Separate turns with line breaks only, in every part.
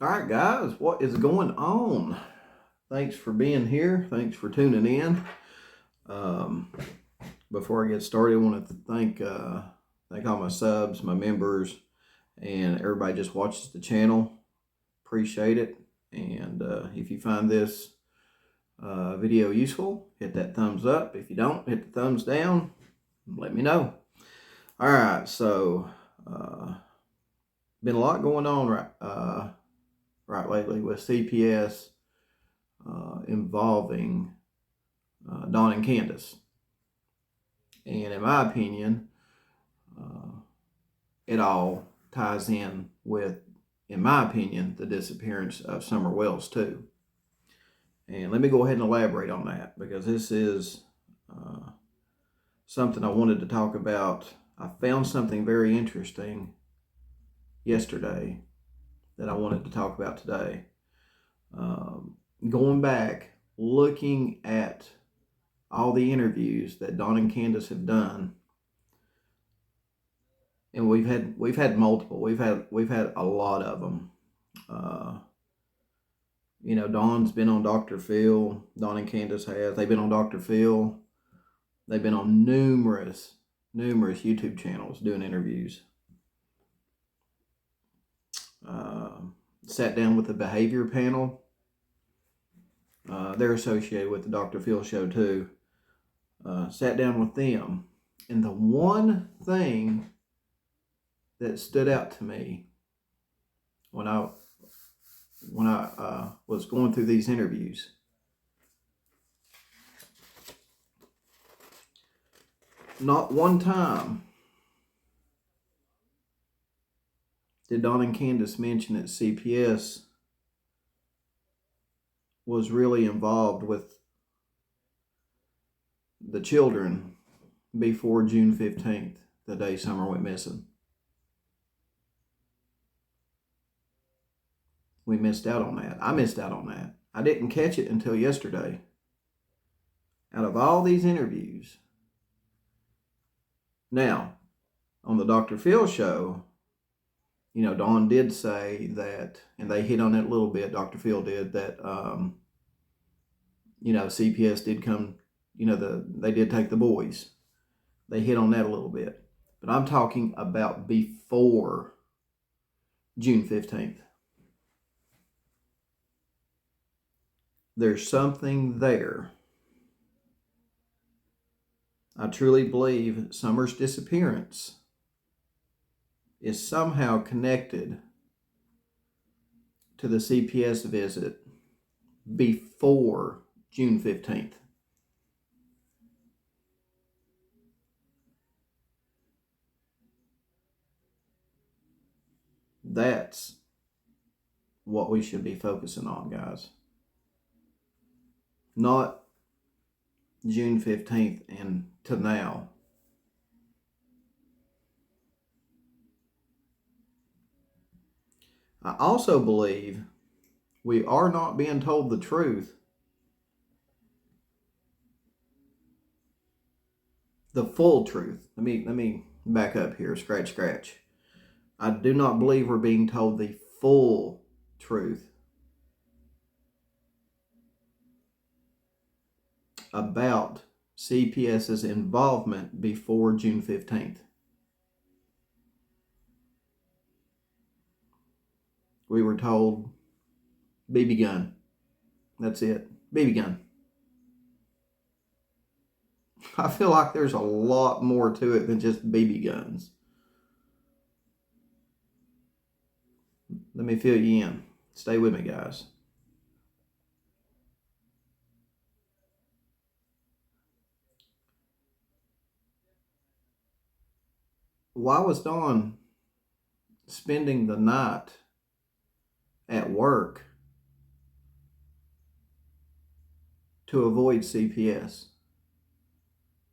All right, guys, what is going on? Thanks for being here. Thanks for tuning in. Um, Before I get started, I want to thank all my subs, my members, and everybody just watches the channel. Appreciate it. And if you find this video useful, hit that thumbs up. If you don't, hit the thumbs down. Let me know. All right, so been a lot going on right lately with CPS involving Don and Candace. And in my opinion, it all ties in with, in my opinion, the disappearance of Summer Wells too. And let me go ahead and elaborate on that, because this is something I wanted to talk about. I found something very interesting yesterday that I wanted to talk about today. Going back, looking at all the interviews that Don and Candace have done, and we've had multiple. We've had a lot of them. Don's been on Dr. Phil. Don and Candace has. They've been on Dr. Phil. They've been on numerous YouTube channels doing interviews. Sat down with the behavior panel. They're associated with the Dr. Phil show too. Sat down with them, and the one thing that stood out to me when I was going through these interviews, not one time did Don and Candace mention that CPS was really involved with the children before June 15th, the day Summer went missing. We missed out on that. I missed out on that. I didn't catch it until yesterday. Out of all these interviews. Now, on the Dr. Phil show, Dawn did say that, and they hit on it a little bit, Dr. Phil did, that, CPS did come, they did take the boys. They hit on that a little bit. But I'm talking about before June 15th. There's something there. I truly believe Summer's disappearance is somehow connected to the CPS visit before June 15th. That's what we should be focusing on, guys. Not June 15th and to now. I also believe we are not being told the truth, the full truth. Let me back up here, scratch. I do not believe we're being told the full truth about CPS's involvement before June 15th. We were told BB gun. That's it. BB gun. I feel like there's a lot more to it than just BB guns. Let me fill you in. Stay with me, guys. Why was Dawn spending the night at work to avoid CPS?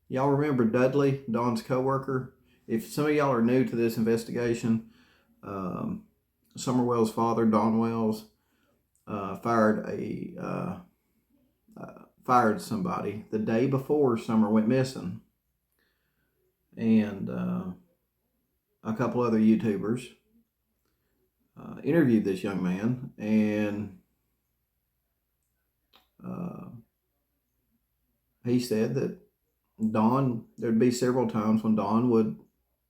Y'all remember Dudley, Dawn's co-worker? If some of y'all are new to this investigation, Summer Wells' father, Don Wells, fired somebody the day before Summer went missing, and a couple other YouTubers. interviewed this young man, and he said that there'd be several times when Don would,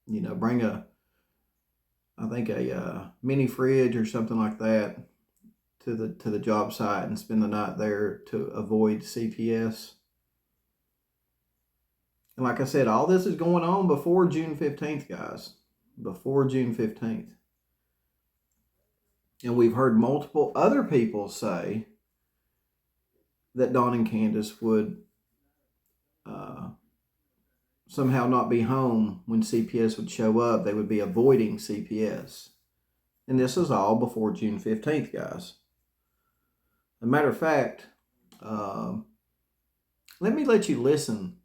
bring I think a mini fridge or something like that to the job site and spend the night there to avoid CPS. And like I said, all this is going on before June 15th, guys. Before June 15th. And we've heard multiple other people say that Don and Candace would somehow not be home when CPS would show up. They would be avoiding CPS. And this is all before June 15th, guys. As a matter of fact, let me let you listen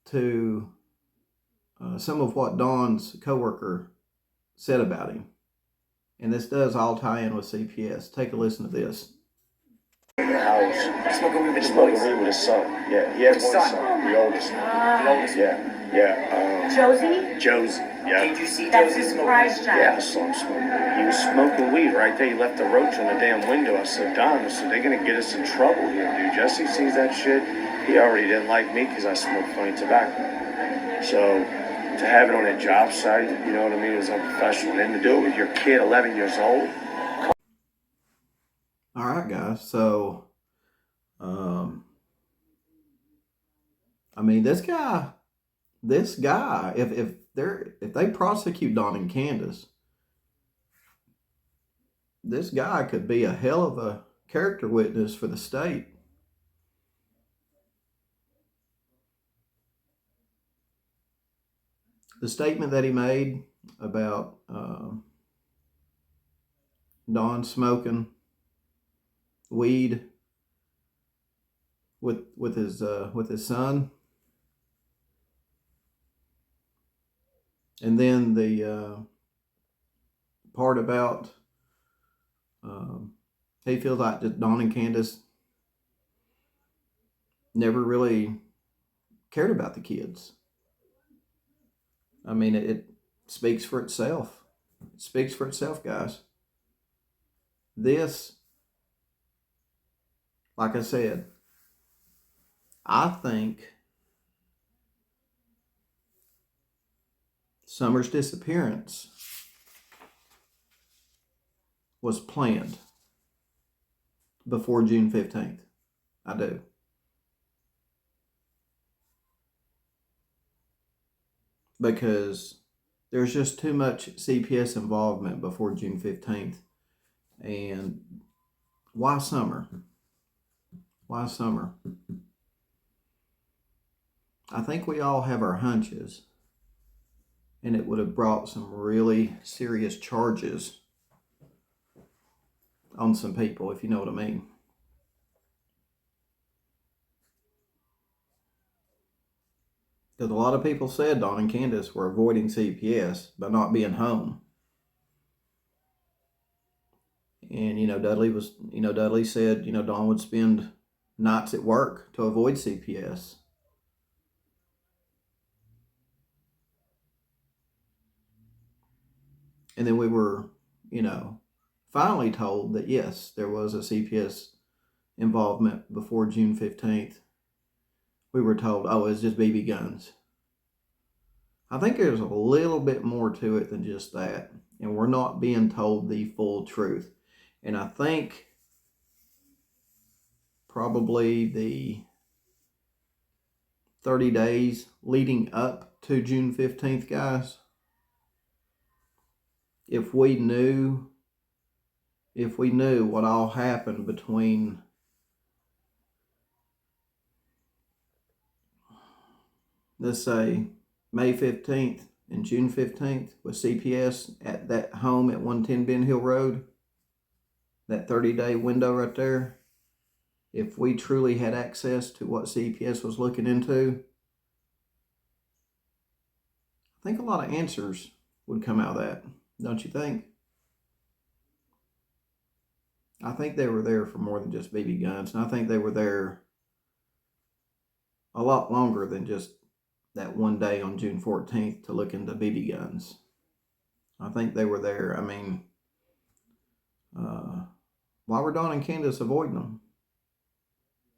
to some of what Don's coworker said about him. And this does all tie in with CPS. Take a listen to this.
In the house, smoking weed with his son. Yeah, he has one son, the oldest. Yeah. Josie. Yeah.
Did you see Josie smoking?
Yeah, I saw him smoking. He was smoking weed right there. He left the roach on the damn window. I said, Don, they're gonna get us in trouble here, dude. Jesse sees that shit. He already didn't like me because I smoked funny tobacco. So to have it on a job site, you know what I mean, it was unprofessional. And to do it with your kid, 11 years old.
All right, guys. So, I mean, this guy, if they prosecute Don and Candace, this guy could be a hell of a character witness for the state. The statement that he made about Don smoking weed with his son, and then the part about he feels like that Don and Candace never really cared about the kids. I mean, it speaks for itself. It speaks for itself, guys. This, like I said, I think Summer's disappearance was planned before June 15th. I do. Because there's just too much CPS involvement before June 15th. And why Summer? Why Summer? I think we all have our hunches. And it would have brought some really serious charges on some people, if you know what I mean. Because a lot of people said Don and Candace were avoiding CPS by not being home. And, Dudley said, Don would spend nights at work to avoid CPS. And then we were, finally told that yes, there was a CPS involvement before June 15th. We were told, oh, it's just BB guns. I think there's a little bit more to it than just that. And we're not being told the full truth. And I think probably the 30 days leading up to June 15th, guys, if we knew what all happened between let's say May 15th and June 15th with CPS at that home at 110 Ben Hill Road, that 30-day window right there, if we truly had access to what CPS was looking into, I think a lot of answers would come out of that, don't you think? I think they were there for more than just BB guns, and I think they were there a lot longer than just that one day on June 14th to look into BB guns. I think they were there. I mean, Why were Dawn and Candace avoiding them?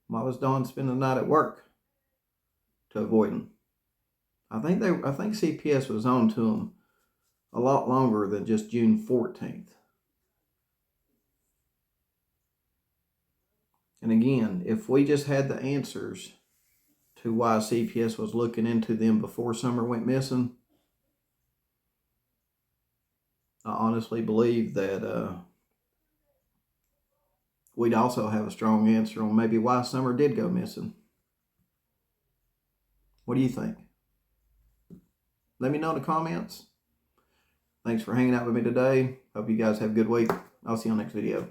Why was Dawn spending the night at work to avoid them? I think CPS was on to them a lot longer than just June 14th. And again, if we just had the answers to why CPS was looking into them before Summer went missing, I honestly believe that we'd also have a strong answer on maybe why Summer did go missing. What do you think? Let me know in the comments. Thanks for hanging out with me today. Hope you guys have a good week. I'll see you on the next video.